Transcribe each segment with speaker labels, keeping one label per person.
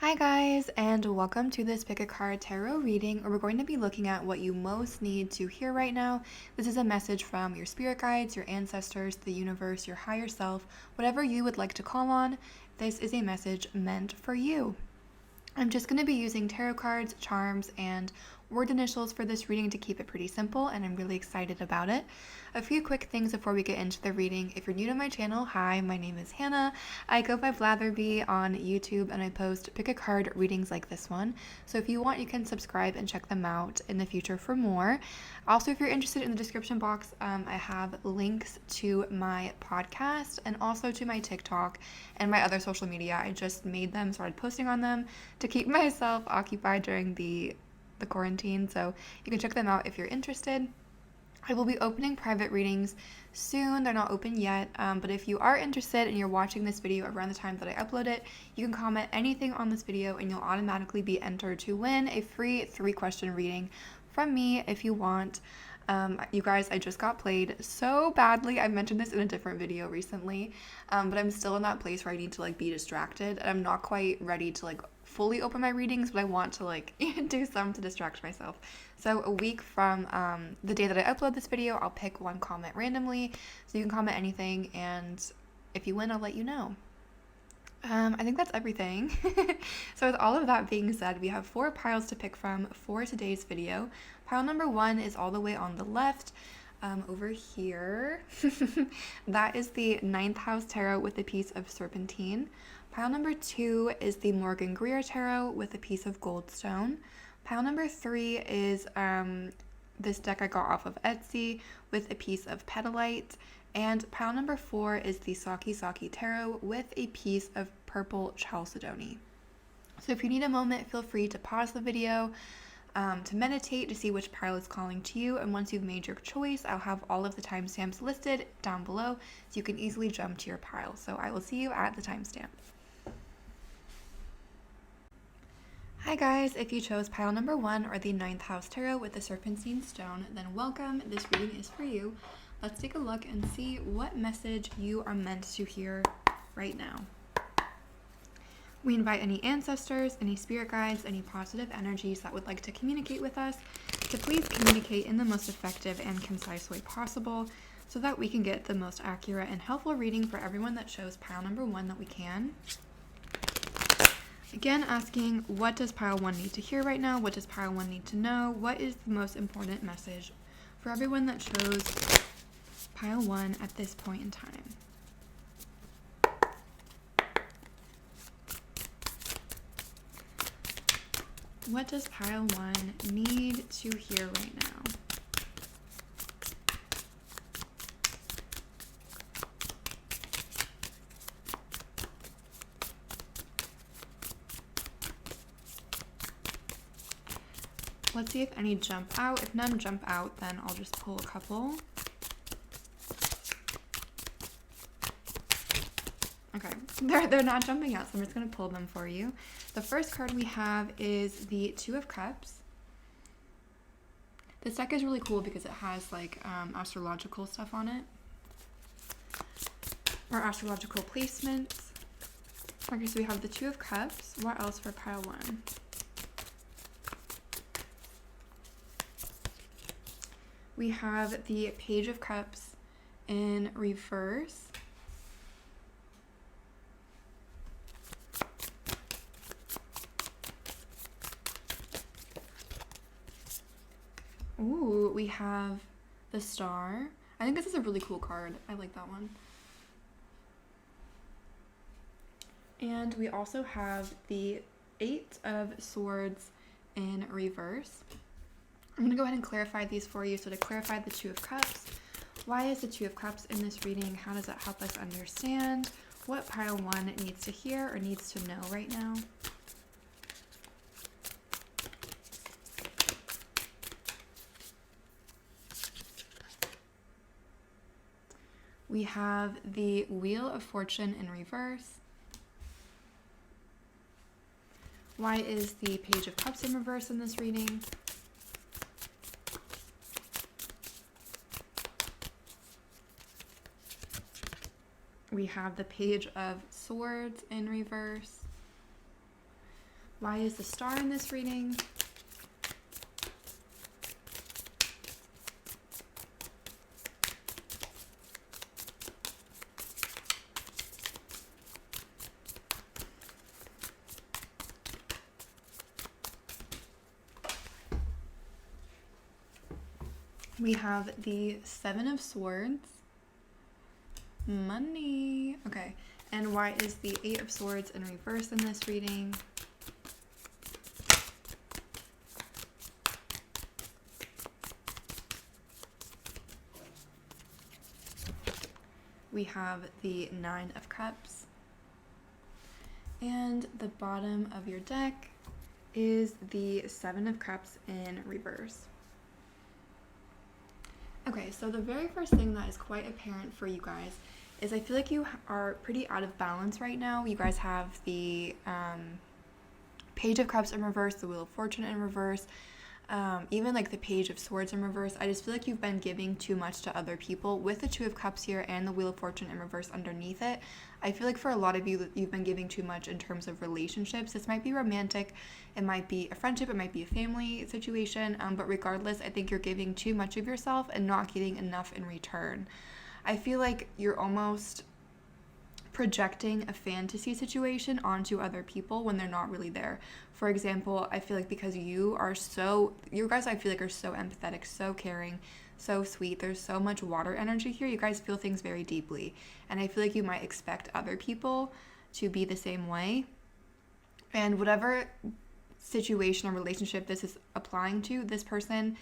Speaker 1: Hi guys, and welcome to this Pick a Card Tarot reading where we're going to be looking at what you most need to hear right now. This is a message from your spirit guides, your ancestors, the universe, your higher self, whatever you would like to call on. This is a message meant for you. I'm just going to be using tarot cards, charms, and word initials for this reading to keep it pretty simple, and I'm really excited about it. A few quick things before we get into the reading. If you're new to my channel, hi, my name is Hannah. I go by Blatherbie on YouTube, and I post pick a card readings like this one. So if you want, you can subscribe and check them out in the future for more. Also, if you're interested, in the description box, I have links to my podcast and also to my TikTok and my other social media. I just made them, started posting on them to keep myself occupied during the quarantine, so you can check them out if you're interested. I will be opening private readings soon. They're not open yet, but if you are interested and you're watching this video around the time that I upload it, you can comment anything on this video and you'll automatically be entered to win a free 3-question reading from me if you want. You guys, I just got played so badly. I mentioned this in a different video recently, but I'm still in that place where I need to be distracted, and I'm not quite ready to fully open my readings, but I want to do some to distract myself. So a week from the day that I upload this video, I'll pick one comment randomly, so you can comment anything, and if you win, I'll let you know. I think that's everything. So with all of that being said, we have 4 piles to pick from for today's video. Pile number 1 is all the way on the left, over here. That is the 9th house tarot with a piece of serpentine. Pile number 2 is the Morgan Greer tarot with a piece of goldstone. Pile number 3 is this deck I got off of Etsy with a piece of petalite. And pile number 4 is the sakki tarot with a piece of purple chalcedony. So if you need a moment, feel free to pause the video to meditate to see which pile is calling to you. And once you've made your choice, I'll have all of the timestamps listed down below so you can easily jump to your pile. So I will see you at the timestamp. Hi guys, if you chose pile number 1 or the 9th house tarot with the serpentine stone, then welcome. This reading is for you. Let's take a look and see what message you are meant to hear right now. We invite any ancestors, any spirit guides, any positive energies that would like to communicate with us to please communicate in the most effective and concise way possible so that we can get the most accurate and helpful reading for everyone that chose pile number 1 that we can. Again, asking, what does pile 1 need to hear right now? What does pile 1 need to know? What is the most important message for everyone that chose pile 1 at this point in time? What does pile 1 need to hear right now? Let's see if any jump out. If none jump out, then I'll just pull a couple. Okay, they're not jumping out, so I'm just going to pull them for you. The first card we have is the 2 of Cups. This deck is really cool because it has astrological stuff on it, or astrological placements. Okay, so we have the 2 of Cups. What else for pile 1? We have the Page of Cups in reverse. Ooh, we have the Star. I think this is a really cool card. I like that one. And we also have the 8 of Swords in reverse. I'm going to go ahead and clarify these for you. So to clarify the 2 of Cups, why is the 2 of Cups in this reading? How does that help us understand what pile 1 needs to hear or needs to know right now? We have the Wheel of Fortune in reverse. Why is the Page of Cups in reverse in this reading? We have the Page of Swords in reverse. Why is the Star in this reading? We have the Seven of Swords. Money. Okay. And why is the Eight of Swords in reverse in this reading? We have the Nine of Cups. And the bottom of your deck is the Seven of Cups in reverse. Okay, so the very first thing that is quite apparent for you guys is I feel like you are pretty out of balance right now. You guys have the Page of Cups in reverse, the Wheel of Fortune in reverse, even like the Page of Swords in reverse. I just feel like you've been giving too much to other people with the Two of Cups here and the Wheel of Fortune in reverse underneath it. I feel like for a lot of you, you've been giving too much in terms of relationships. This might be romantic, it might be a friendship, it might be a family situation, but regardless, I think you're giving too much of yourself and not getting enough in return. I feel like you're almost projecting a fantasy situation onto other people when they're not really there. For example, I feel like because you guys I feel like are so empathetic, so caring, so sweet. There's so much water energy here. You guys feel things very deeply. And I feel like you might expect other people to be the same way. And whatever situation or relationship this is applying to, this person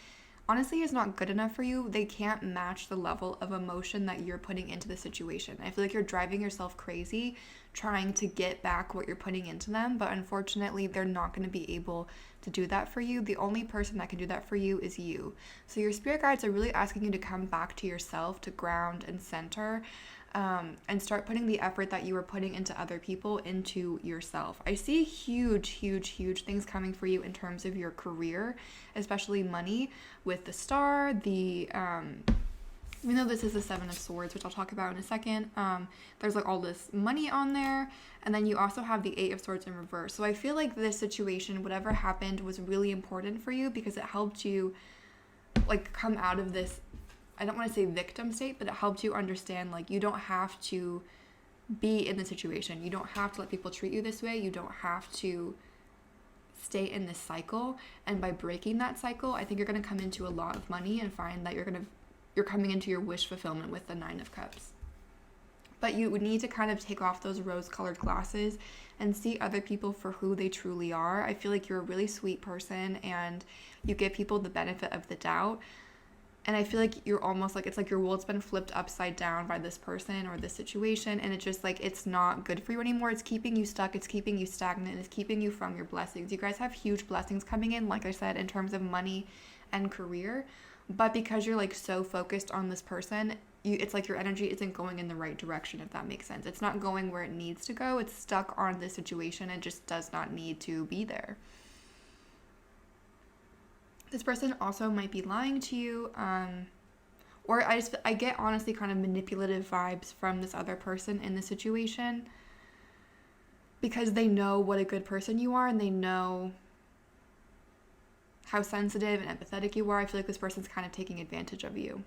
Speaker 1: honestly is not good enough for you. They can't match the level of emotion that you're putting into the situation. I feel like you're driving yourself crazy trying to get back what you're putting into them, but unfortunately they're not going to be able to do that for you. The only person that can do that for you is you. So your spirit guides are really asking you to come back to yourself, to ground and center, and start putting the effort that you were putting into other people into yourself. I see huge things coming for you in terms of your career, especially money, with the Star, even though this is the Seven of Swords, which I'll talk about in a second, there's like all this money on there, and then you also have the Eight of Swords in reverse. So I feel like this situation, whatever happened, was really important for you because it helped you like come out of this, I don't want to say victim state, but it helped you understand like you don't have to be in the situation. You don't have to let people treat you this way. You don't have to stay in this cycle. And by breaking that cycle, I think you're going to come into a lot of money and find that you're coming into your wish fulfillment with the Nine of Cups. But you would need to kind of take off those rose-colored glasses and see other people for who they truly are. I feel like you're a really sweet person and you give people the benefit of the doubt. And I feel like you're almost like, it's like your world's been flipped upside down by this person or this situation. And it's just like, it's not good for you anymore. It's keeping you stuck. It's keeping you stagnant. It's keeping you from your blessings. You guys have huge blessings coming in, like I said, in terms of money and career. But because you're like so focused on this person, it's like your energy isn't going in the right direction, if that makes sense. It's not going where it needs to go. It's stuck on this situation and just does not need to be there. This person also might be lying to you, or I get honestly kind of manipulative vibes from this other person in the situation because they know what a good person you are and they know how sensitive and empathetic you are. I feel like this person's kind of taking advantage of you.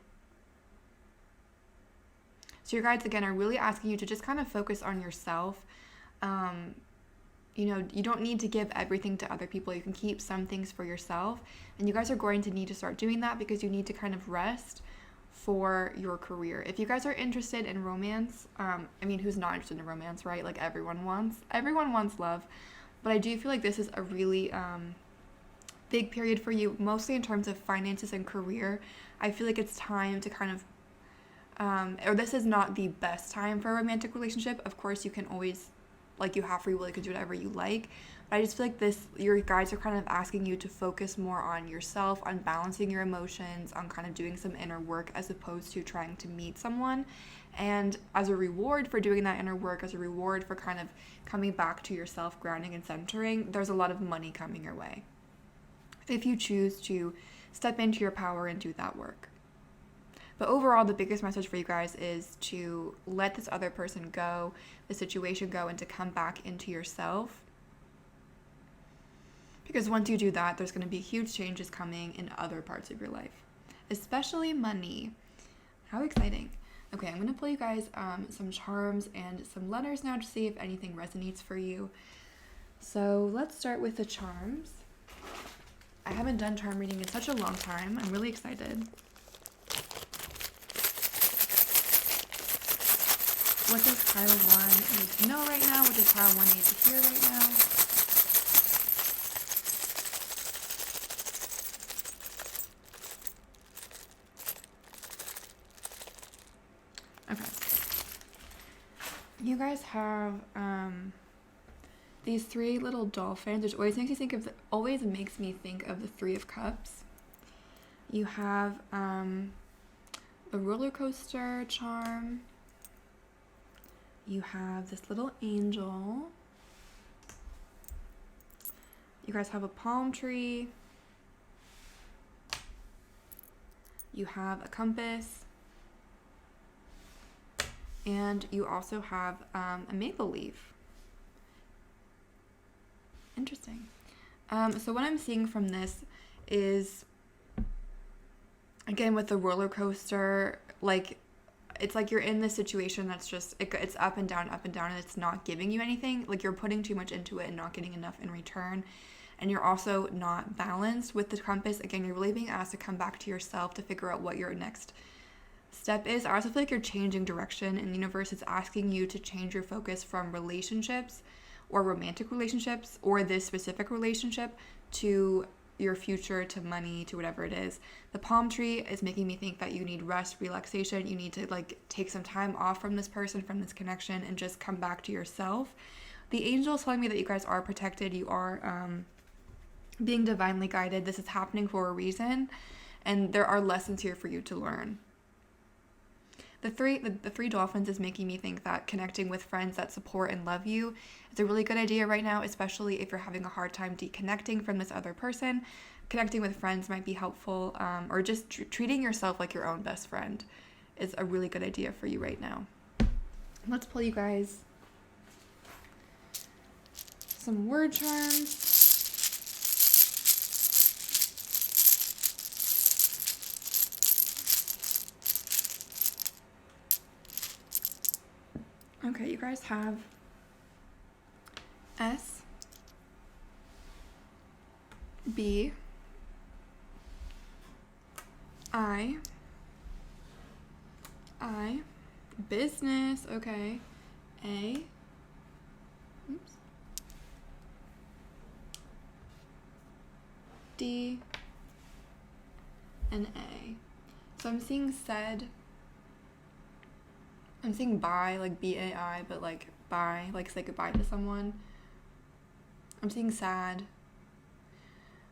Speaker 1: So your guides, again, are really asking you to just kind of focus on yourself. You don't need to give everything to other people. You can keep some things for yourself. And you guys are going to need to start doing that because you need to kind of rest for your career. If you guys are interested in romance, who's not interested in romance, right? Like everyone wants love. But I do feel like this is a really big period for you, mostly in terms of finances and career. I feel like it's time to kind of, or this is not the best time for a romantic relationship. Of course, you can always, like you have free will, you can do whatever you like. But I just feel like your guides are kind of asking you to focus more on yourself, on balancing your emotions, on kind of doing some inner work as opposed to trying to meet someone. And as a reward for doing that inner work, as a reward for kind of coming back to yourself, grounding and centering, there's a lot of money coming your way if you choose to step into your power and do that work. But overall, the biggest message for you guys is to let this other person go, the situation go, and to come back into yourself. Because once you do that, there's going to be huge changes coming in other parts of your life, especially money. How exciting. Okay, I'm going to pull you guys some charms and some letters now to see if anything resonates for you. So let's start with the charms. I haven't done charm reading in such a long time. I'm really excited. What does pile 1 need to know right now? What does pile 1 need to hear right now? Okay. You guys have these 3 little dolphins, which always makes me think of the 3 of Cups. You have the roller coaster charm. You have this little angel. You guys have a palm tree. You have a compass. And you also have a maple leaf. Interesting. So what I'm seeing from this is, again, with the roller coaster, like, it's like you're in this situation that's just, it's up and down, and it's not giving you anything. Like, you're putting too much into it and not getting enough in return. And you're also not balanced with the compass. Again, you're really being asked to come back to yourself to figure out what your next step is. I also feel like you're changing direction, and the universe is asking you to change your focus from relationships or romantic relationships or this specific relationship to your future, to money, to whatever it is. The palm tree is making me think that you need rest, relaxation. You need to take some time off from this person, from this connection, and just come back to yourself. The angel is telling me that you guys are protected. You are being divinely guided. This is happening for a reason, and there are lessons here for you to learn. The three dolphins is making me think that connecting with friends that support and love you is a really good idea right now, especially if you're having a hard time deconnecting from this other person. Connecting with friends might be helpful, or just treating yourself like your own best friend is a really good idea for you right now. Let's pull you guys some word charms. Okay, you guys have S, B, I, business, okay, A, oops, D, and A. So I'm seeing said. I'm seeing bye, like B-A-I, but like bye, like say goodbye to someone. I'm seeing sad.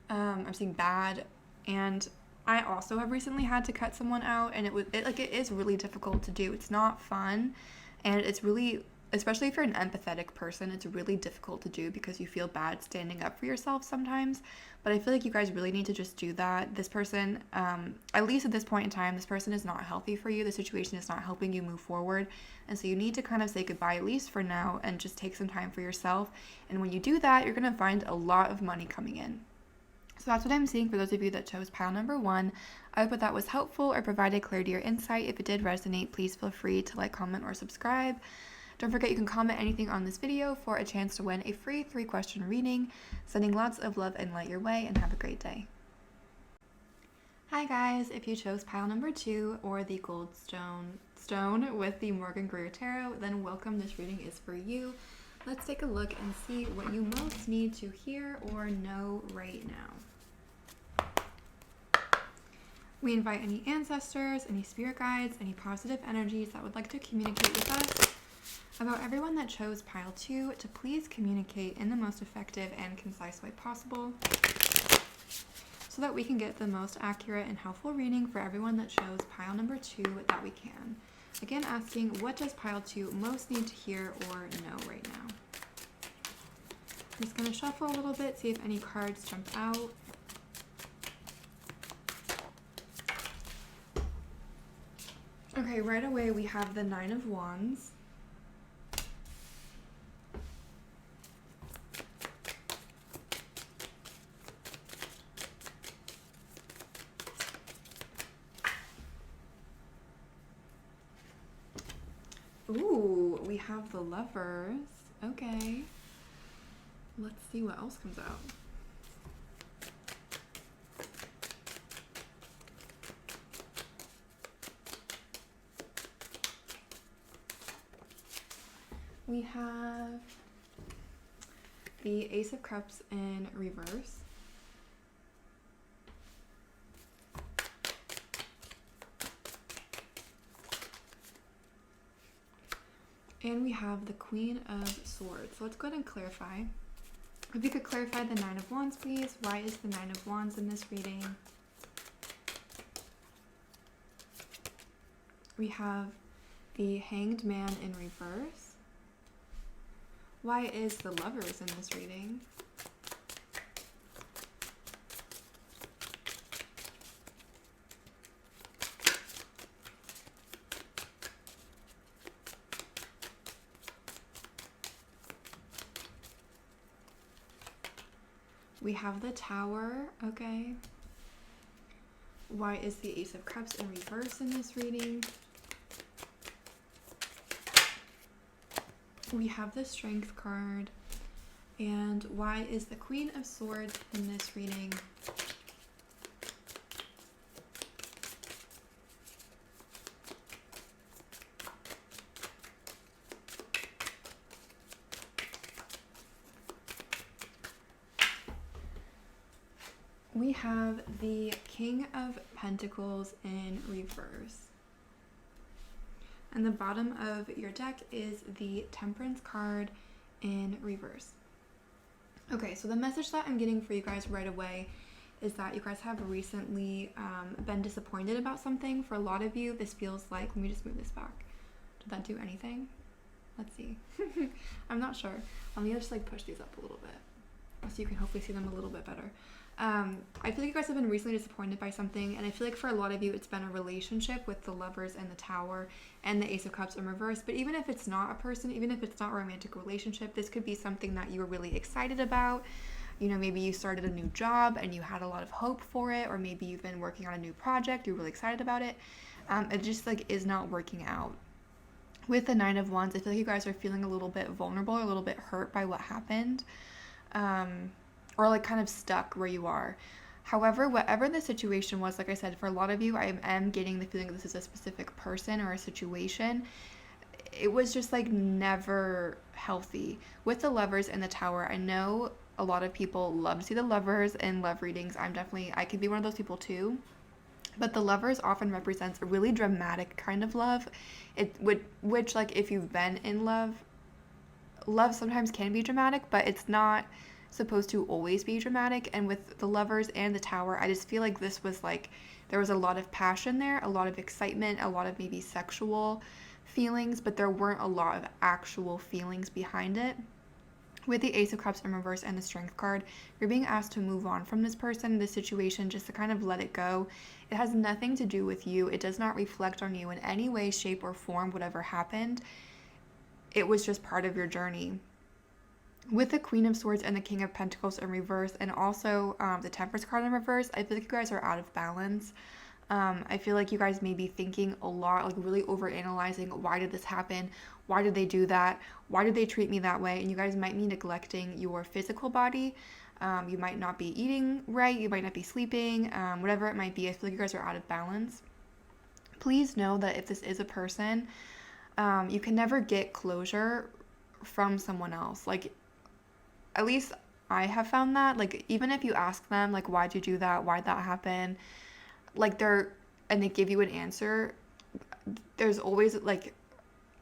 Speaker 1: I'm seeing bad. And I also have recently had to cut someone out, and it is really difficult to do. It's not fun, and it's really, especially if you're an empathetic person, it's really difficult to do because you feel bad standing up for yourself sometimes. But I feel like you guys really need to just do that. This person, at least at this point in time, this person is not healthy for you. The situation is not helping you move forward. And so you need to kind of say goodbye, at least for now, and just take some time for yourself. And when you do that, you're going to find a lot of money coming in. So that's what I'm seeing for those of you that chose pile number 1. I hope that was helpful or provided clarity or insight. If it did resonate, please feel free to like, comment, or subscribe. Don't forget you can comment anything on this video for a chance to win a free 3-question reading. Sending lots of love and light your way, and have a great day. Hi guys, if you chose pile number 2 or the goldstone with the Morgan Greer Tarot, then welcome. This reading is for you. Let's take a look and see what you most need to hear or know right now. We invite any ancestors, any spirit guides, any positive energies that would like to communicate with us about everyone that chose pile 2 to please communicate in the most effective and concise way possible so that we can get the most accurate and helpful reading for everyone that chose pile number 2 that we can. Again, asking, what does pile 2 most need to hear or know right now? I'm just going to shuffle a little bit, see if any cards jump out. Okay, right away we have the 9 of Wands. Ooh, we have the Lovers. Okay. Let's see what else comes out. We have the Ace of Cups in reverse. And we have the Queen of Swords. So let's go ahead and clarify. If you could clarify the Nine of Wands, please. Why is the Nine of Wands in this reading? We have the Hanged Man in reverse. Why is the Lovers in this reading? We have the Tower, okay. Why is the Ace of Cups in reverse in this reading? We have the Strength card. And why is the Queen of Swords in this reading? We have the King of Pentacles in reverse. And the bottom of your deck is the Temperance card in reverse. Okay, so the message that I'm getting for you guys right away is that you guys have recently been disappointed about something. For a lot of you, this feels like, let me just move this back. Did that do anything? Let's see. I'm not sure. Let me just like push these up a little bit so you can hopefully see them a little bit better. I feel like you guys have been recently disappointed by something, and I feel like for a lot of you it's been a relationship with the Lovers and the Tower and the Ace of Cups in reverse. But even if it's not a person, even if it's not a romantic relationship, this could be something that you were really excited about. You know, maybe you started a new job and you had a lot of hope for it, or maybe you've been working on a new project, you're really excited about it. It just like is not working out. With the Nine of Wands, I feel like you guys are feeling a little bit vulnerable, or a little bit hurt by what happened. Or like kind of stuck where you are. However, whatever the situation was, like I said, for a lot of you, I am getting the feeling this is a specific person or a situation. It was just like never healthy. With the Lovers and the Tower, I know a lot of people love to see the Lovers in love readings. I could be one of those people too. But the Lovers often represents a really dramatic kind of love. Which like if you've been in love sometimes can be dramatic, but it's not supposed to always be dramatic. And with the Lovers and the Tower, I just feel like this was like there was a lot of passion there, a lot of excitement, a lot of maybe sexual feelings, but there weren't a lot of actual feelings behind it. With the Ace of Cups in reverse and the Strength card, you're being asked to move on from this person, this situation, just to kind of let it go. It has nothing to do with you. It does not reflect on you in any way, shape, or form, whatever happened. It was just part of your journey. With the Queen of Swords and the King of Pentacles in reverse, and also the Temperance card in reverse, I feel like you guys are out of balance. I feel like you guys may be thinking a lot, like really overanalyzing, why did this happen? Why did they do that? Why did they treat me that way? And you guys might be neglecting your physical body. You might not be eating right. You might not be sleeping. Whatever it might be, I feel like you guys are out of balance. Please know that if this is a person, you can never get closure from someone else. Like, at least I have found that, like, even if you ask them, like, why'd you do that? Why'd that happen? Like, and they give you an answer, there's always, like,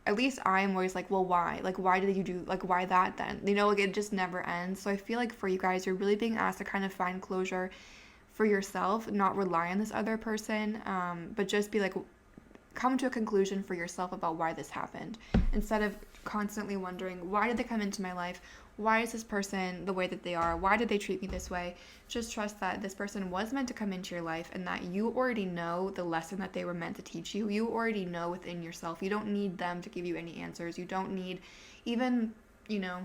Speaker 1: at least I'm always like, well, why? Like, why did you do, like, why that then? You know, like, it just never ends. So I feel like for you guys, you're really being asked to kind of find closure for yourself, not rely on this other person, but just be like, come to a conclusion for yourself about why this happened, instead of constantly wondering, why did they come into my life? Why is this person the way that they are? Why did they treat me this way? Just trust that this person was meant to come into your life, and that you already know the lesson that they were meant to teach you. You already know within yourself. You don't need them to give you any answers. You don't need even, you know,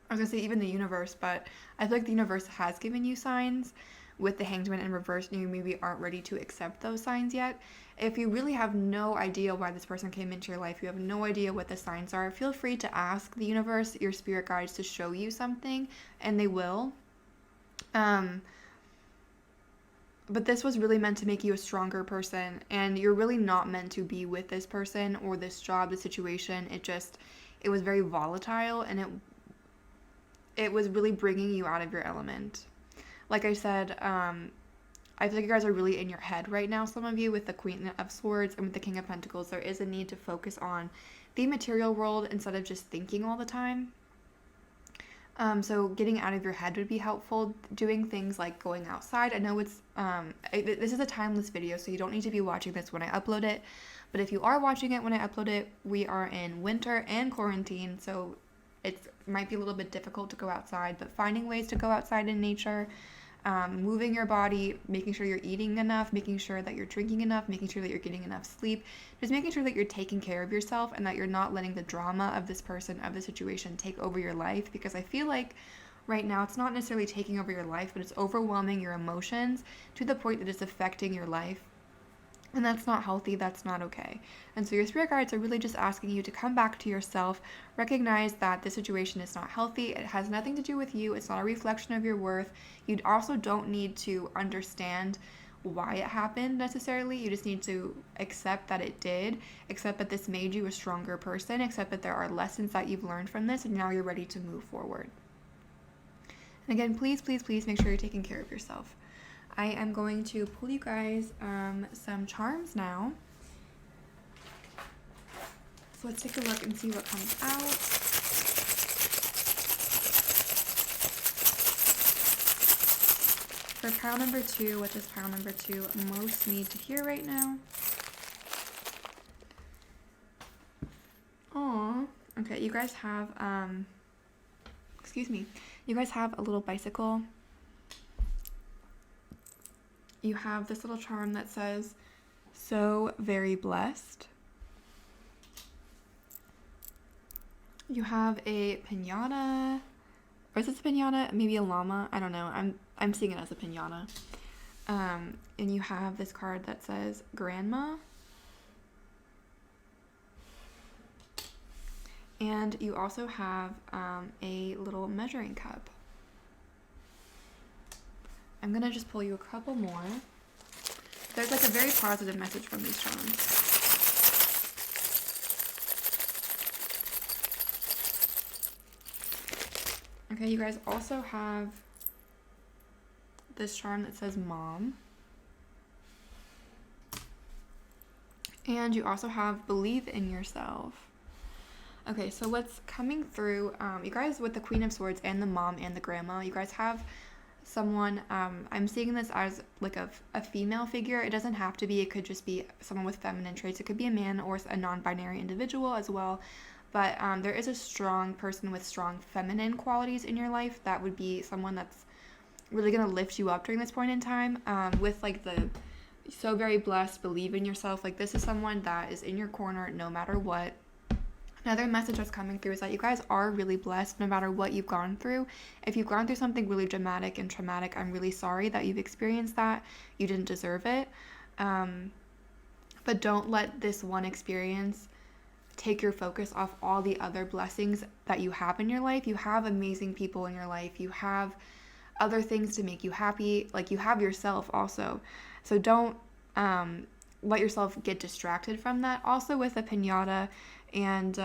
Speaker 1: I was going to say even the universe, but I feel like the universe has given you signs. with the Hanged Man in reverse and you maybe aren't ready to accept those signs yet. If you really have no idea why this person came into your life, you have no idea what the signs are, feel free to ask the universe, your spirit guides, to show you something, and they will. But this was really meant to make you a stronger person, and you're really not meant to be with this person or this job, the situation. It was very volatile, and it was really bringing you out of your element. Like I said, I feel like you guys are really in your head right now, some of you, with the Queen of Swords and with the King of Pentacles. There is a need to focus on the material world instead of just thinking all the time. So getting out of your head would be helpful. Doing things like going outside. I know it's this is a timeless video, so you don't need to be watching this when I upload it. But if you are watching it when I upload it, we are in winter and quarantine, so it might be a little bit difficult to go outside. But finding ways to go outside in nature, moving your body, making sure you're eating enough, making sure that you're drinking enough, making sure that you're getting enough sleep, just making sure that you're taking care of yourself and that you're not letting the drama of this person, of the situation, take over your life. Because I feel like right now it's not necessarily taking over your life, but it's overwhelming your emotions to the point that it's affecting your life. And that's not healthy, that's not okay. And so your spirit guides are really just asking you to come back to yourself, recognize that this situation is not healthy, it has nothing to do with you, it's not a reflection of your worth. You also don't need to understand why it happened necessarily, you just need to accept that it did, accept that this made you a stronger person, accept that there are lessons that you've learned from this, and now you're ready to move forward. And again, please, please, please make sure you're taking care of yourself. I am going to pull you guys some charms now. So let's take a look and see what comes out. For pile number 2, what does pile number 2 most need to hear right now? Aw. Okay, you guys have, you guys have a little bicycle. You have this little charm that says, "So very blessed." You have a piñata, or is this a piñata? Maybe a llama? I don't know. I'm seeing it as a piñata. And you have this card that says grandma. And you also have a little measuring cup. I'm going to just pull you a couple more. There's like a very positive message from these charms. Okay, you guys also have this charm that says mom. And you also have believe in yourself. Okay, so what's coming through, you guys with the Queen of Swords and the mom and the grandma, you guys have someone, I'm seeing this as like a female figure. It doesn't have to be, it could just be someone with feminine traits. It could be a man or a non-binary individual as well. But there is a strong person with strong feminine qualities in your life that would be someone that's really going to lift you up during this point in time. With like the so very blessed, believe in yourself. Like this is someone that is in your corner no matter what. Another message that's coming through is that you guys are really blessed no matter what you've gone through. If you've gone through something really dramatic and traumatic, I'm really sorry that you've experienced that. You didn't deserve it. But don't let this one experience take your focus off all the other blessings that you have in your life. You have amazing people in your life. You have other things to make you happy. Like you have yourself also. So don't let yourself get distracted from that. Also with a piñata, and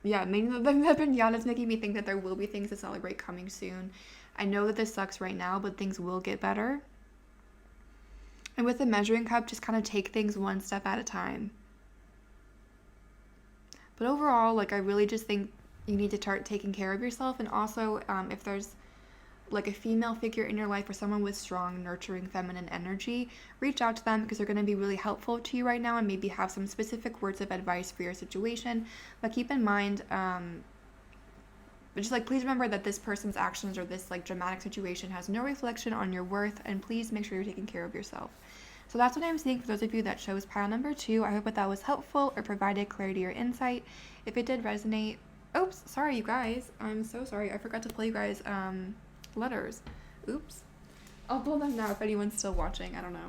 Speaker 1: maybe the piñata is making me think that there will be things to celebrate coming soon. I know that this sucks right now, but things will get better. And with the measuring cup, just kind of take things one step at a time. But overall, like I really just think you need to start taking care of yourself. And also, if there's like a female figure in your life or someone with strong, nurturing, feminine energy, reach out to them because they're going to be really helpful to you right now and maybe have some specific words of advice for your situation. But keep in mind, just like please remember that this person's actions or this like dramatic situation has no reflection on your worth, and please make sure you're taking care of yourself. So that's what I'm seeing for those of you that chose pile number 2. I hope that was helpful or provided clarity or insight. If it did resonate, oops, sorry you guys, I'm so sorry, I forgot to pull you guys letters. Oops. I'll pull them now if anyone's still watching. I don't know.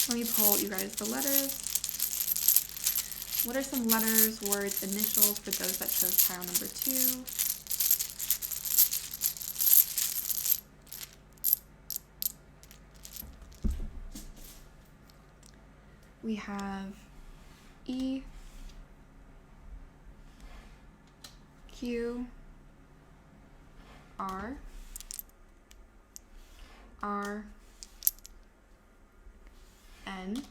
Speaker 1: Let me pull you guys the letters. What are some letters, words, initials for those that chose pile number 2? We have E, Q, R, R, N,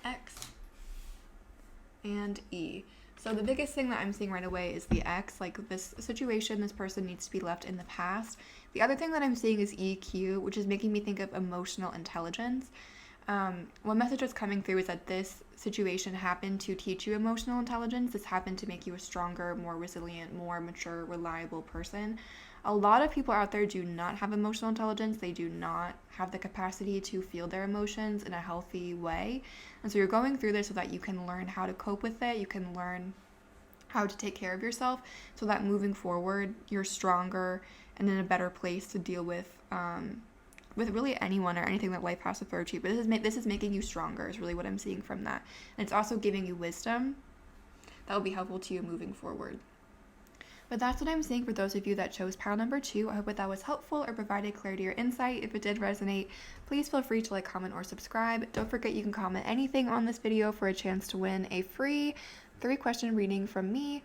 Speaker 1: X, and E. So the biggest thing that I'm seeing right away is the X, like this situation, this person needs to be left in the past. The other thing that I'm seeing is EQ, which is making me think of emotional intelligence. One message that's coming through is that this situation happened to teach you emotional intelligence. This happened to make you a stronger, more resilient, more mature, reliable person. A lot of people out there do not have emotional intelligence. They do not have the capacity to feel their emotions in a healthy way. And so you're going through this so that you can learn how to cope with it. You can learn how to take care of yourself so that moving forward, you're stronger and in a better place to deal with really anyone or anything that life has to throw to you. But this is making you stronger is really what I'm seeing from that. And it's also giving you wisdom that will be helpful to you moving forward. But that's what I'm seeing for those of you that chose pile number 2. I hope that was helpful or provided clarity or insight. If it did resonate, please feel free to like, comment, or subscribe. Don't forget you can comment anything on this video for a chance to win a free 3-question reading from me.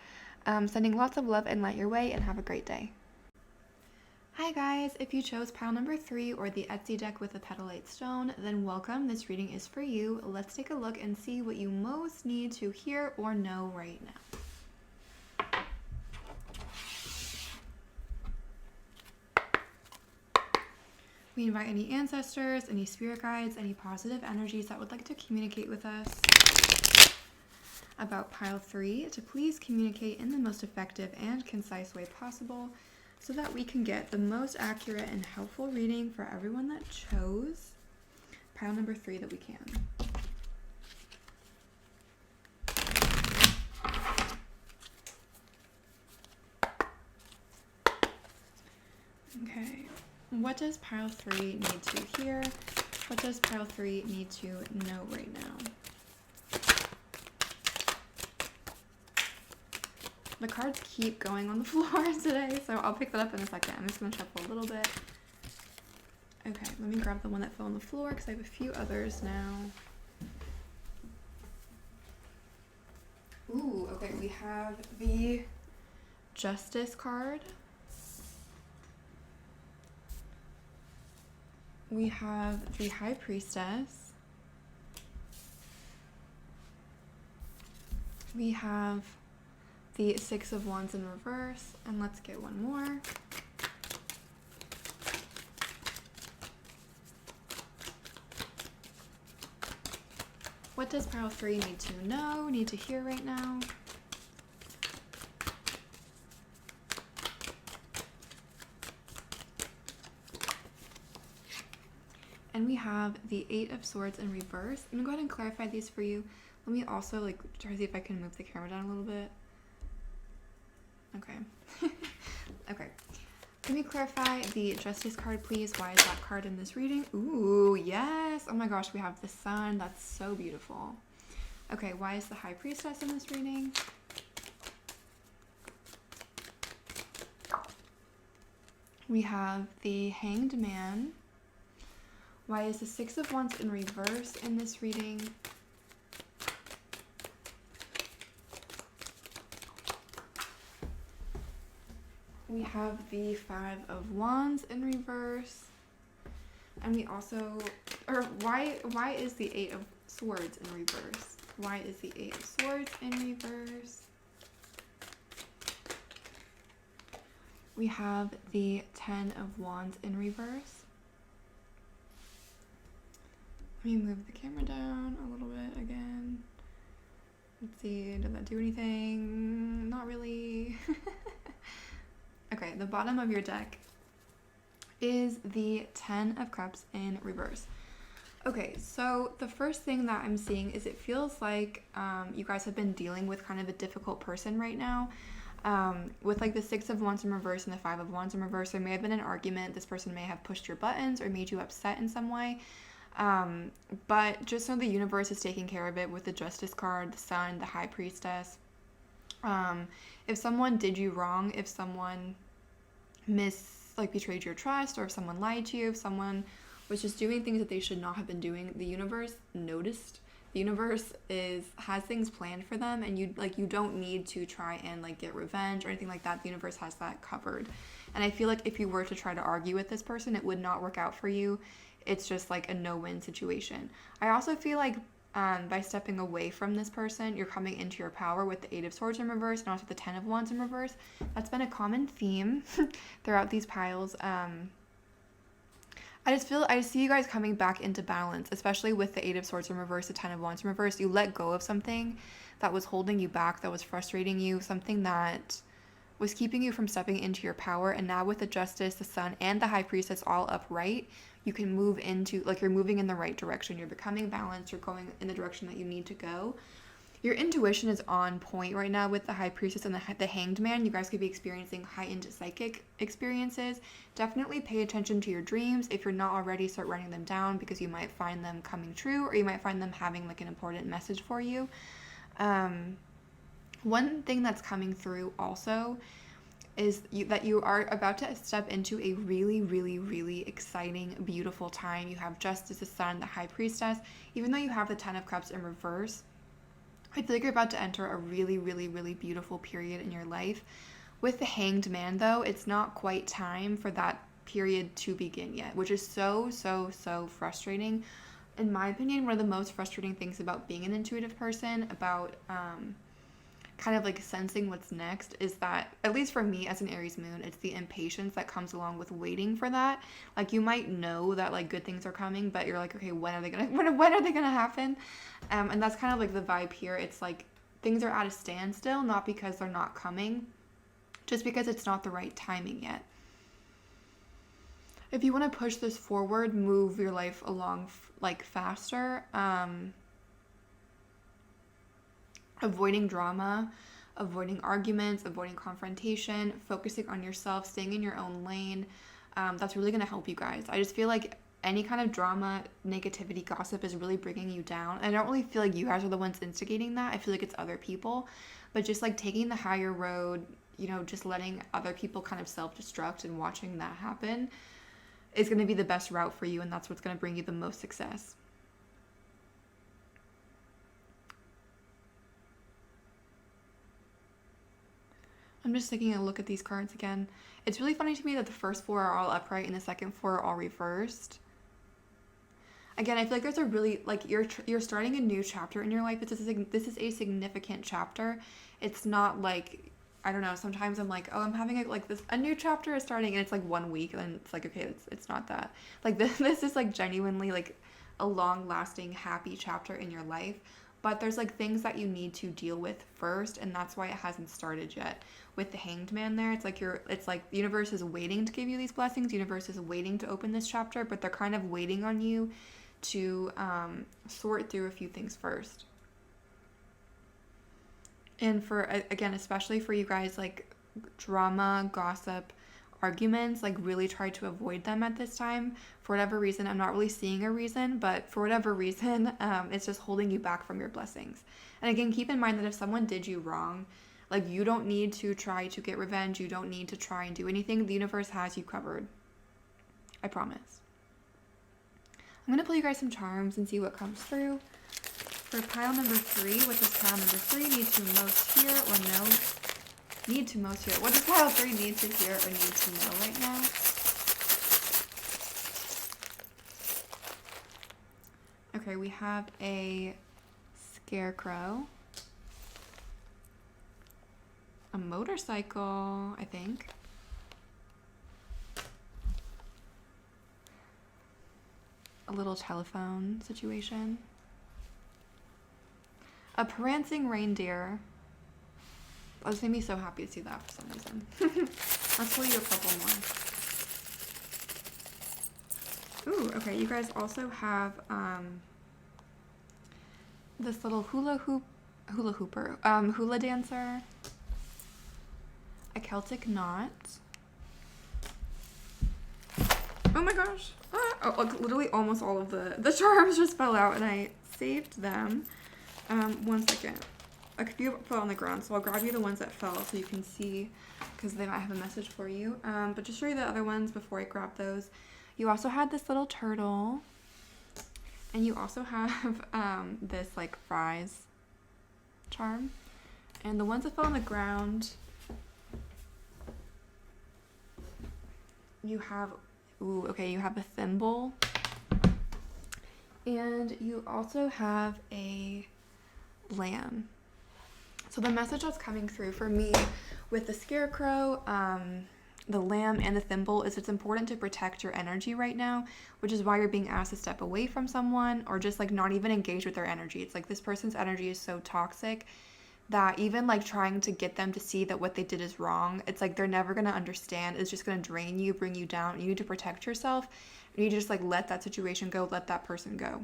Speaker 1: Sending lots of love and light your way, and have a great day. Hi guys, if you chose pile number 3 or the Etsy deck with the petalite stone, then welcome. This reading is for you. Let's take a look and see what you most need to hear or know right now. We invite any ancestors, any spirit guides, any positive energies that would like to communicate with us about pile 3 to please communicate in the most effective and concise way possible so that we can get the most accurate and helpful reading for everyone that chose pile number 3 that we can. Okay. What does pile 3 need to hear? What does pile 3 need to know right now? The cards keep going on the floor today, so I'll pick that up in a second. I'm just going to shuffle a little bit. Okay, let me grab the one that fell on the floor because I have a few others now. Ooh, okay, we have the Justice card. We have the High Priestess. We have the Six of Wands in reverse, and let's get one more. What does pile 3 need to know, need to hear right now? And we have the Eight of Swords in reverse. I'm gonna go ahead and clarify these for you. Let me also try to see if I can move the camera down a little bit. Okay. Okay. Let me clarify the Justice card, please. Why is that card in this reading? Ooh, yes. Oh my gosh, we have the Sun. That's so beautiful. Okay, why is the High Priestess in this reading? We have the Hanged Man. Why is the Six of Wands in reverse in this reading? We have the Five of Wands in reverse. And we also, why is the Eight of Swords in reverse? Why is the Eight of Swords in reverse? We have the Ten of Wands in reverse. Let me move the camera down a little bit again. Let's see, did that do anything? Not really. Okay, the bottom of your deck is the Ten of Cups in reverse. Okay, so the first thing that I'm seeing is it feels like you guys have been dealing with kind of a difficult person right now. With like the Six of Wands in reverse and the Five of Wands in reverse, there may have been an argument. This person may have pushed your buttons or made you upset in some way. But just know the universe is taking care of it with the Justice card, the Sun, the High Priestess. If someone did you wrong, if someone betrayed your trust, or if someone lied to you, if someone was just doing things that they should not have been doing, the universe noticed. The universe has things planned for them, and you don't need to try and like get revenge or anything like that. The universe has that covered. And I feel like if you were to try to argue with this person, it would not work out for you. It's just like a no-win situation. I also feel like by stepping away from this person, you're coming into your power with the Eight of Swords in reverse and also the Ten of Wands in reverse. That's been a common theme throughout these piles. I just see you guys coming back into balance, especially with the Eight of Swords in reverse, the Ten of Wands in reverse. You let go of something that was holding you back, that was frustrating you, something that was keeping you from stepping into your power. And now with the Justice, the Sun, and the High Priestess all upright, you can move into, like, you're moving in the right direction. You're becoming balanced. You're going in the direction that you need to go. Your intuition is on point right now with the High Priestess and the Hanged Man. You guys could be experiencing heightened psychic experiences. Definitely pay attention to your dreams. If you're not already, start writing them down, because you might find them coming true, or you might find them having like an important message for you. One thing that's coming through also is that you are about to step into a really, really, really exciting, beautiful time. You have Justice, the Sun, the High Priestess. Even though you have the Ten of Cups in reverse, I feel like you're about to enter a really, really, really beautiful period in your life. With the Hanged Man, though, it's not quite time for that period to begin yet, which is so, so, so frustrating. In my opinion, one of the most frustrating things about being an intuitive person, about kind of like sensing what's next, is that, at least for me as an Aries moon, it's the impatience that comes along with waiting for that. Like, you might know that like good things are coming, but you're like, okay, when are they gonna happen? And that's kind of like the vibe here. It's like things are at a standstill, not because they're not coming, just because it's not the right timing yet. If you want to push this forward, move your life along like faster, avoiding drama, avoiding arguments, avoiding confrontation, focusing on yourself, staying in your own lane. That's really going to help you guys. I just feel like any kind of drama, negativity, gossip is really bringing you down. I don't really feel like you guys are the ones instigating that. I feel like it's other people. But just like taking the higher road, just letting other people kind of self-destruct and watching that happen is going to be the best route for you, and that's what's going to bring you the most success. I'm just taking a look at these cards again. It's really funny to me that the first four are all upright and the second four are all reversed. Again, I feel like there's a really, like, you're starting a new chapter in your life. This is a significant chapter. It's not like, I don't know, sometimes I'm like, oh, I'm having a new chapter is starting, and it's like 1 week, and then it's like, okay, it's not that. Like, this is like genuinely like a long-lasting, happy chapter in your life. But there's like things that you need to deal with first, and that's why it hasn't started yet. With the Hanged Man there, it's like the universe is waiting to give you these blessings. The universe is waiting to open this chapter, but they're kind of waiting on you to sort through a few things first. And for, again, especially for you guys, like drama, gossip, arguments, like really try to avoid them at this time. For whatever reason, I'm not really seeing a reason, but for whatever reason, it's just holding you back from your blessings. And again, keep in mind that if someone did you wrong, like, you don't need to try to get revenge. You don't need to try and do anything. The universe has you covered. I promise. I'm going to pull you guys some charms and see what comes through. For pile number 3, what does pile number 3 need to most hear or know? Need to most hear. What does pile 3 need to hear or need to know right now? Okay, we have a scarecrow. A motorcycle, I think. A little telephone situation. A prancing reindeer. I was going to be so happy to see that for some reason. Let's pull you a couple more. Ooh, okay, you guys also have this little hula dancer. a Celtic knot. Oh my gosh. Oh, look, literally almost all of the charms just fell out and I saved them. 1 second. A few fell on the ground, so I'll grab you the ones that fell so you can see, because they might have a message for you. But just show you the other ones before I grab those. You also had this little turtle, and you also have this like fries charm. And the ones that fell on the ground, you have, ooh, okay, you have a thimble, and you also have a lamb. So the message that's coming through for me with the scarecrow, the lamb, and the thimble is it's important to protect your energy right now, which is why you're being asked to step away from someone or just like not even engage with their energy. It's like this person's energy is so toxic that even like trying to get them to see that what they did is wrong, it's like they're never going to understand. It's just going to drain you, bring you down. You need to protect yourself. You need to just like let that situation go, let that person go.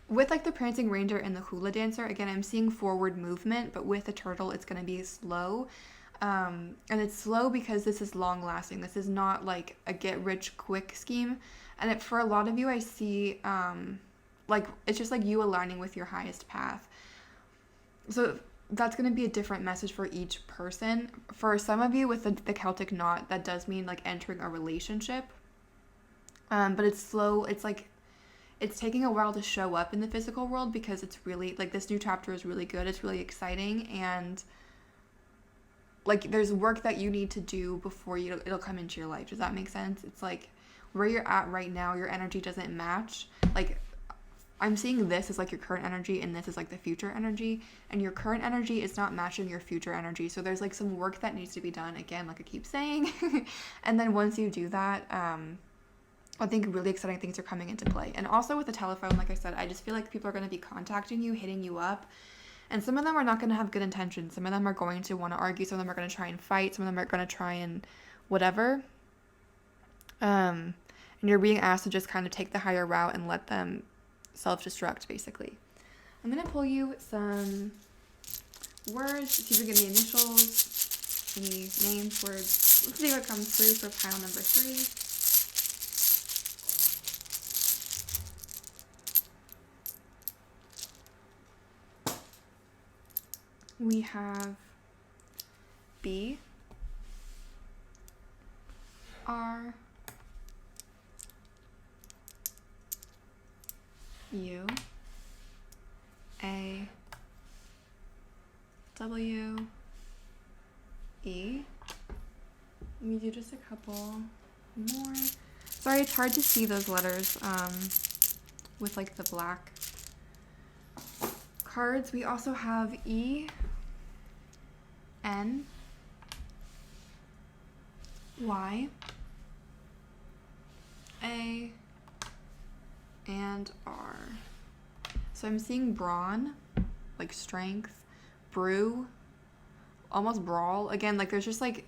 Speaker 1: With like the prancing reindeer and the hula dancer, again, I'm seeing forward movement, but with the turtle, it's going to be slow. And it's slow because this is long lasting. This is not like a get rich quick scheme. And for a lot of you, I see like it's just like you aligning with your highest path. So that's going to be a different message for each person. For some of you with the Celtic knot, that does mean like entering a relationship. But it's slow. It's like it's taking a while to show up in the physical world because it's really like this new chapter is really good. It's really exciting, and like there's work that you need to do before it'll come into your life. Does that make sense? It's like where you're at right now, your energy doesn't match. Like I'm seeing this as like your current energy and this is like the future energy, and your current energy is not matching your future energy. So there's like some work that needs to be done, again, like I keep saying. And then once you do that, I think really exciting things are coming into play. And also with the telephone, like I said, I just feel like people are going to be contacting you, hitting you up. And some of them are not going to have good intentions. Some of them are going to want to argue. Some of them are going to try and fight. Some of them are going to try and whatever. And you're being asked to just kind of take the higher route and let them self-destruct, basically. I'm going to pull you some words. See if we get any initials, any names, words. Let's see what comes through for pile number 3. We have B, R, U, A, W, E. Let me do just a couple more. Sorry, it's hard to see those letters with like the black cards. We also have E, N, Y, A, and R. So I'm seeing brawn, like strength, brew, almost brawl. Again, like there's just like,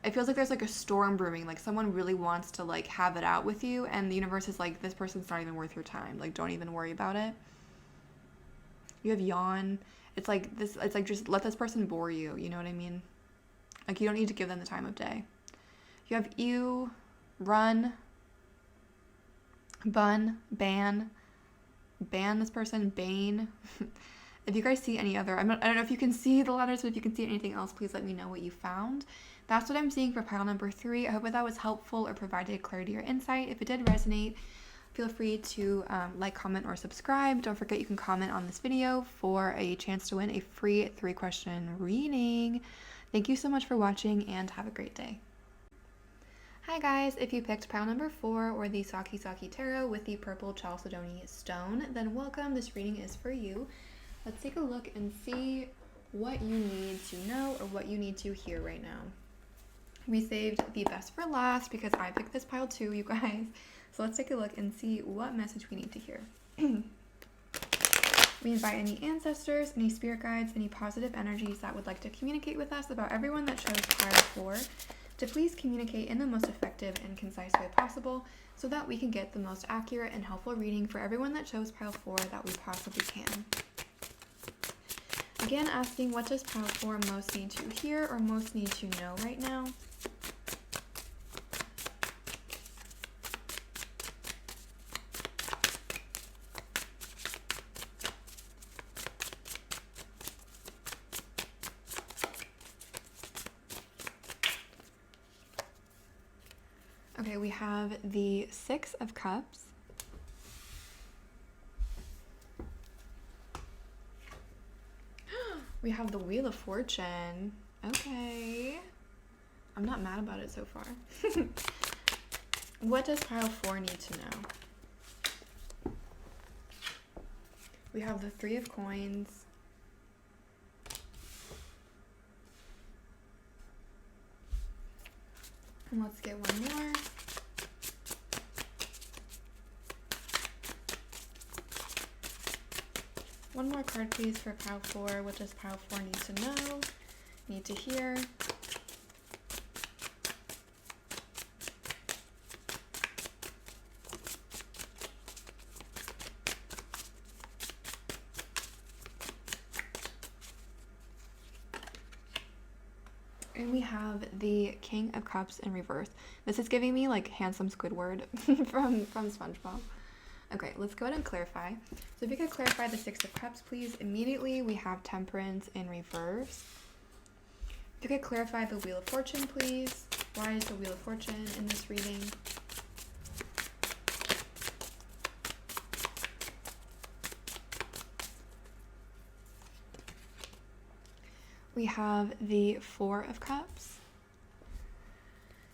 Speaker 1: it feels like there's like a storm brewing, like someone really wants to like have it out with you, and the universe is like, this person's not even worth your time. Like, don't even worry about it. You have yawn. It's like this, it's like just let this person bore you, you know what I mean? Like you don't need to give them the time of day. You have ew, run, bun, ban this person, bane. If you guys see any other, I don't know if you can see the letters, but if you can see anything else, please let me know what you found. That's what I'm seeing for pile number 3. I hope that was helpful or provided clarity or insight. If it did resonate, feel free to like, comment, or subscribe. Don't forget you can comment on this video for a chance to win a free 3-question reading. Thank you so much for watching and have a great day. Hi guys, if you picked pile number 4 or the Sakki Tarot with the purple chalcedony stone, then welcome. This reading is for you. Let's take a look and see what you need to know or what you need to hear right now. We saved the best for last because I picked this pile too, you guys. So let's take a look and see what message we need to hear. We invite any ancestors, any spirit guides, any positive energies that would like to communicate with us about everyone that chose pile 4 to please communicate in the most effective and concise way possible so that we can get the most accurate and helpful reading for everyone that chose pile 4 that we possibly can. Again, asking, what does pile 4 most need to hear or most need to know right now? Okay, we have the 6 of Cups. We have the Wheel of Fortune. Okay. I'm not mad about it so far. What does pile 4 need to know? We have the 3 of Coins. And let's get one more. One more card, please, for pile 4. What does pile 4 need to know, need to hear? And we have the King of Cups in reverse. This is giving me like handsome Squidward from SpongeBob. Okay, let's go ahead and clarify. So if you could clarify the 6 of Cups, please. Immediately, we have Temperance in reverse. If you could clarify the Wheel of Fortune, please. Why is the Wheel of Fortune in this reading? We have the 4 of Cups.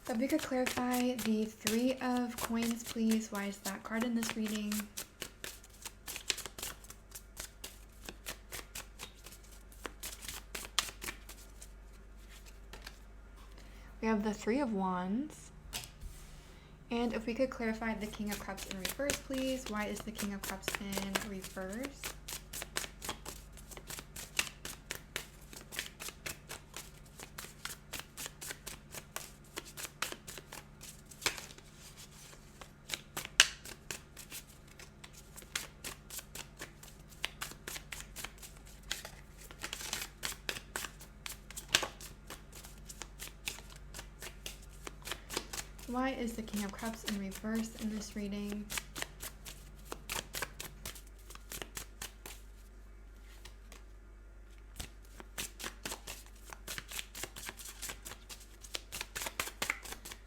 Speaker 1: So if you could clarify the 3 of Coins, please. Why is that card in this reading? We have the 3 of Wands. And if we could clarify the King of Cups in reverse, please. Why is the King of Cups in reverse? Why is the King of Cups in reverse in this reading?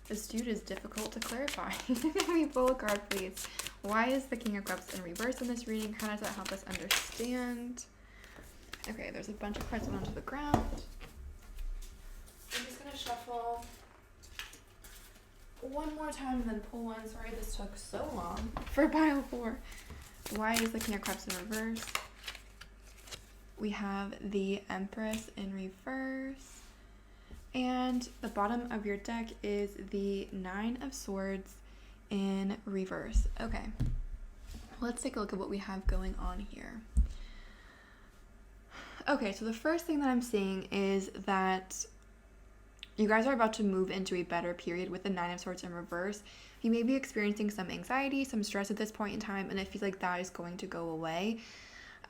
Speaker 1: This dude is difficult to clarify. Can we pull a card, please? Why is the King of Cups in reverse in this reading? How does that help us understand? Okay, there's a bunch of cards going onto the ground. I'm just gonna shuffle one more time and then pull one. Sorry this took so long for pile 4. Why is the King of Cups in reverse? We have the Empress in reverse. And the bottom of your deck is the 9 of Swords in reverse. Okay, let's take a look at what we have going on here. Okay, so the first thing that I'm seeing is that you guys are about to move into a better period with the 9 of Swords in reverse. You may be experiencing some anxiety, some stress at this point in time, and I feel like that is going to go away.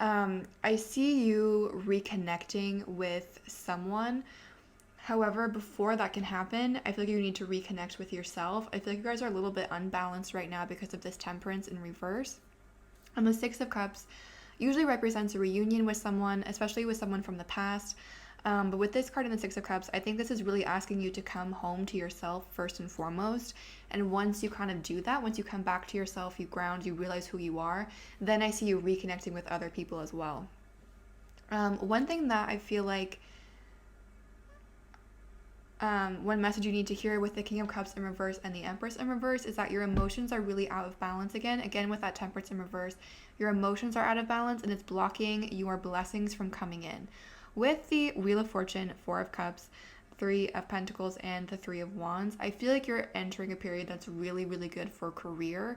Speaker 1: I see you reconnecting with someone. However, before that can happen, I feel like you need to reconnect with yourself. I feel like you guys are a little bit unbalanced right now because of this Temperance in reverse. And the 6 of Cups usually represents a reunion with someone, especially with someone from the past. But with this card in the 6 of Cups, I think this is really asking you to come home to yourself first and foremost. And once you kind of do that, once you come back to yourself, you ground, you realize who you are, then I see you reconnecting with other people as well. One thing that I feel like one message you need to hear with the King of Cups in reverse and the Empress in reverse is that your emotions are really out of balance again. Again, with that Temperance in reverse, your emotions are out of balance and it's blocking your blessings from coming in. With the Wheel of Fortune, 4 of Cups, 3 of Pentacles, and the 3 of Wands, I feel like you're entering a period that's really, really good for career.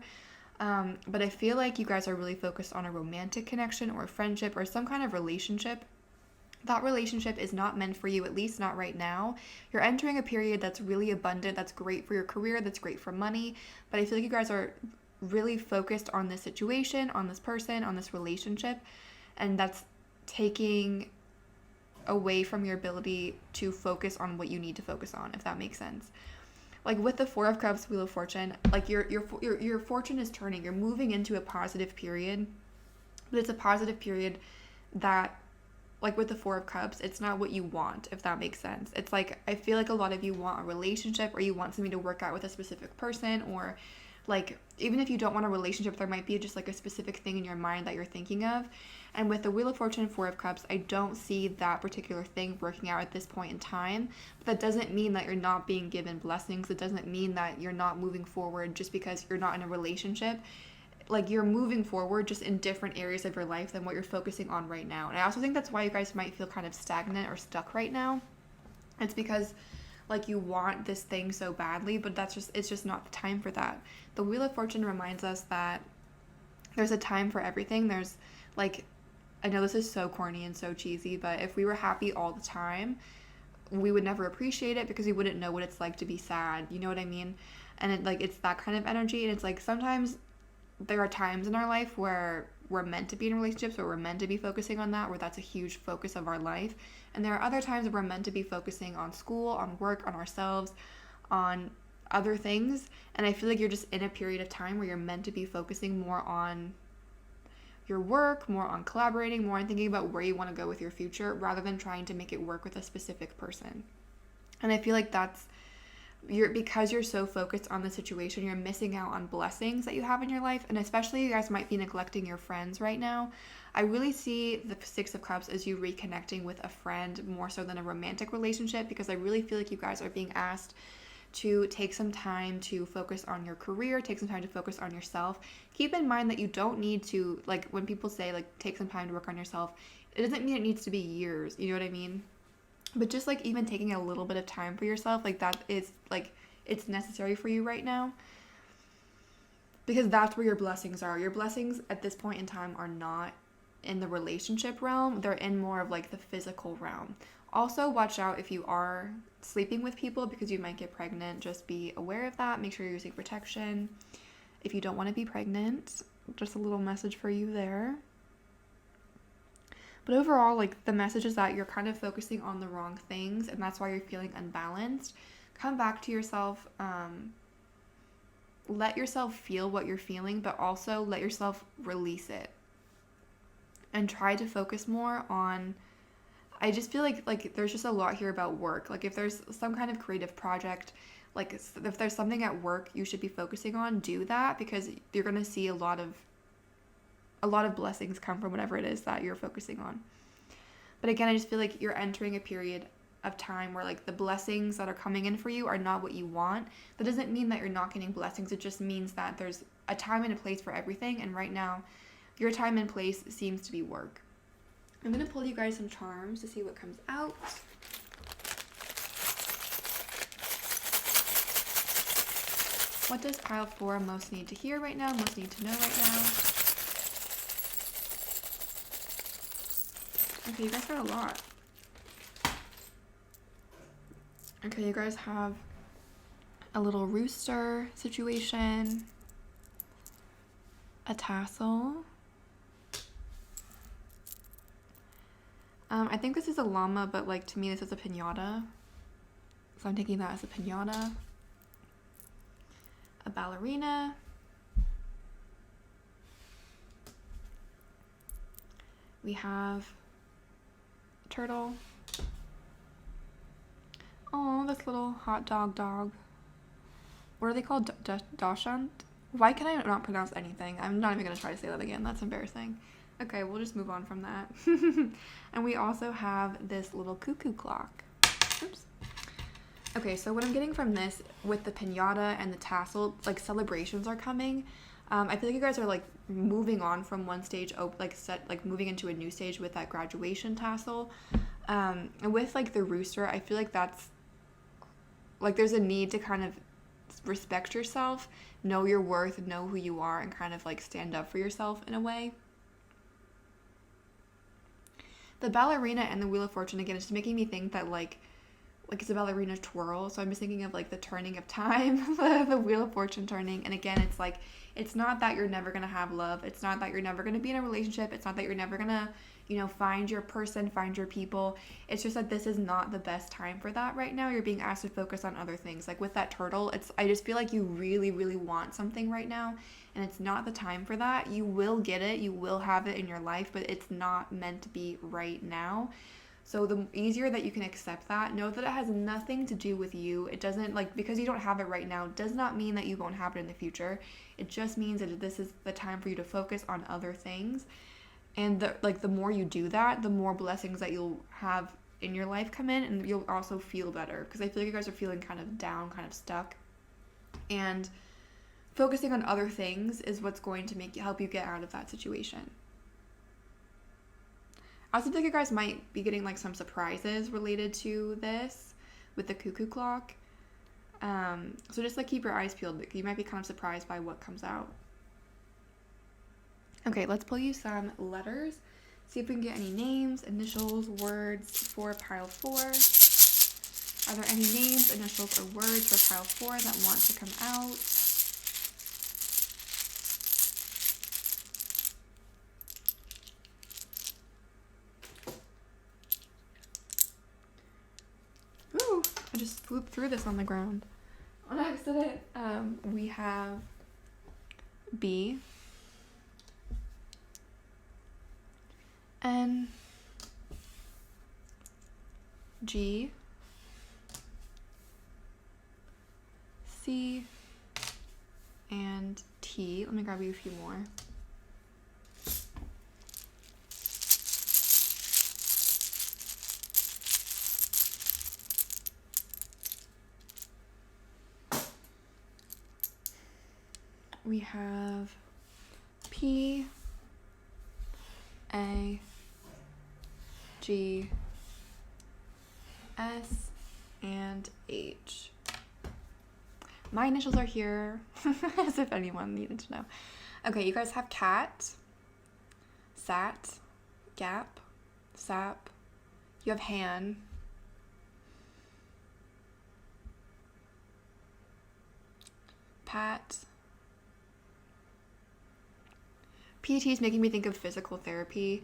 Speaker 1: But I feel like you guys are really focused on a romantic connection or a friendship or some kind of relationship. That relationship is not meant for you, at least not right now. You're entering a period that's really abundant, that's great for your career, that's great for money. But I feel like you guys are really focused on this situation, on this person, on this relationship. And that's taking away from your ability to focus on what you need to focus on, if that makes sense. Like with the Four of Cups, Wheel of Fortune, like your fortune is turning. You're moving into a positive period, but it's a positive period that, like with the Four of Cups, it's not what you want, if that makes sense. It's like, I feel like a lot of you want a relationship, or you want something to work out with a specific person, or like, even if you don't want a relationship, there might be just like a specific thing in your mind that you're thinking of. And with the Wheel of Fortune and Four of Cups, I don't see that particular thing working out at this point in time. But that doesn't mean that you're not being given blessings. It doesn't mean that you're not moving forward just because you're not in a relationship. Like, you're moving forward just in different areas of your life than what you're focusing on right now. And I also think that's why you guys might feel kind of stagnant or stuck right now. It's because, like, you want this thing so badly, but it's just not the time for that. The Wheel of Fortune reminds us that there's a time for everything. There's, like, I know this is so corny and so cheesy, but if we were happy all the time, we would never appreciate it because we wouldn't know what it's like to be sad. You know what I mean? And it's that kind of energy. And it's like, sometimes there are times in our life where we're meant to be in relationships, or we're meant to be focusing on that, where that's a huge focus of our life. And there are other times where we're meant to be focusing on school, on work, on ourselves, on other things. And I feel like you're just in a period of time where you're meant to be focusing more on your work, more on collaborating, more on thinking about where you want to go with your future, rather than trying to make it work with a specific person. And I feel like because you're so focused on the situation, you're missing out on blessings that you have in your life. And especially, you guys might be neglecting your friends right now. I really see the Six of Cups as you reconnecting with a friend more so than a romantic relationship, because I really feel like you guys are being asked to take some time to focus on your career, take some time to focus on yourself. Keep in mind that you don't need to, like, when people say, like, take some time to work on yourself, it doesn't mean it needs to be years, you know what I mean? But just, like, even taking a little bit of time for yourself, like, that is, like, it's necessary for you right now, because that's where your blessings are. Your blessings at this point in time are not in the relationship realm. They're in more of, like, the physical realm. Also, watch out if you are sleeping with people, because you might get pregnant. Just be aware of that. Make sure you're using protection if you don't want to be pregnant. Just a little message for you there. But overall, like, the message is that you're kind of focusing on the wrong things, and that's why you're feeling unbalanced. Come back to yourself. Let yourself feel what you're feeling, but also let yourself release it. And try to focus more on, I just feel like there's just a lot here about work. Like, if there's some kind of creative project, like if there's something at work you should be focusing on, do that, because you're going to see a lot of blessings come from whatever it is that you're focusing on. But again, I just feel like you're entering a period of time where, like, the blessings that are coming in for you are not what you want. That doesn't mean that you're not getting blessings. It just means that there's a time and a place for everything. And right now, your time and place seems to be work. I'm going to pull you guys some charms to see what comes out. What does pile 4 most need to hear right now, most need to know right now? Okay, you guys got a lot. Okay, you guys have a little rooster situation, a tassel. I think this is a llama, but, like, to me this is a piñata. So I'm taking that as a piñata. A ballerina. We have a turtle. Oh, this little hot dog. What are they called? Dachshund? Why can I not pronounce anything? I'm not even going to try to say that again. That's embarrassing. Okay, we'll just move on from that. And we also have this little cuckoo clock. Oops. Okay, so what I'm getting from this, with the piñata and the tassel, like, celebrations are coming. I feel like you guys are, like, moving on from one stage, moving into a new stage with that graduation tassel. And with, like, the rooster, I feel like that's, like, there's a need to kind of respect yourself, know your worth, know who you are, and kind of, like, stand up for yourself in a way. The ballerina and the Wheel of Fortune, again, it's just making me think that, like, like it's a ballerina twirl. So I'm just thinking of like the turning of time, the wheel of fortune turning. And again, it's like, it's not that you're never going to have love. It's not that you're never going to be in a relationship. It's not that you're never going to, you know, find your person, find your people. It's just that this is not the best time for that right now. You're being asked to focus on other things. Like with that turtle, I just feel like you really, really want something right now, and it's not the time for that. You will get it. You will have it in your life, but it's not meant to be right now. So the easier that you can accept that, know that it has nothing to do with you. It doesn't, like, because you don't have it right now does not mean that you won't have it in the future. It just means that this is the time for you to focus on other things. And the more you do that, the more blessings that you'll have in your life come in, and you'll also feel better. Because I feel like you guys are feeling kind of down, kind of stuck. And focusing on other things is what's going to help you get out of that situation. I also think you guys might be getting like some surprises related to this with the cuckoo clock. So just like keep your eyes peeled. You might be kind of surprised by what comes out. Okay, let's pull you some letters. See if we can get any names, initials, words for pile 4. Are there any names, initials, or words for pile 4 that want to come out? Ooh, I just swooped through this on the ground on accident. We have B, N, G, C, and T. Let me grab you a few more. We have P, A, G, S, and H. My initials are here, as if anyone needed to know. Okay, you guys have cat, sat, gap, sap. You have han. Pat. PT is making me think of physical therapy,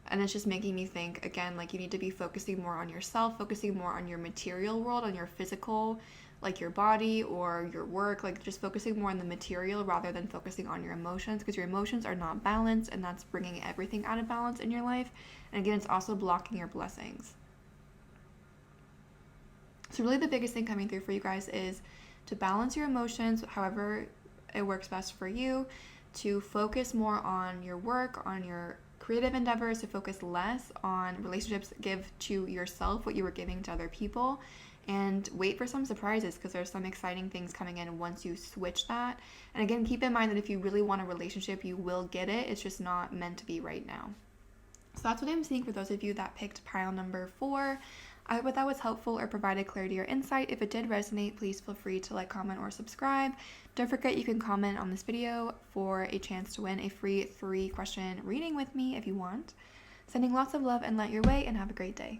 Speaker 1: and it's just making me think, again, like you need to be focusing more on yourself, focusing more on your material world, on your physical, like your body or your work, like just focusing more on the material rather than focusing on your emotions, because your emotions are not balanced, and that's bringing everything out of balance in your life. And again, it's also blocking your blessings. So really the biggest thing coming through for you guys is to balance your emotions however it works best for you, to focus more on your work, on your creative endeavors, to focus less on relationships, give to yourself what you were giving to other people, and wait for some surprises, because there's some exciting things coming in once you switch that. And again, keep in mind that if you really want a relationship, you will get it. It's just not meant to be right now. So that's what I'm seeing for those of you that picked pile number 4. I hope that was helpful or provided clarity or insight. If it did resonate, please feel free to like, comment, or subscribe. Don't forget you can comment on this video for a chance to win a free 3-question reading with me if you want. Sending lots of love and light your way, and have a great day.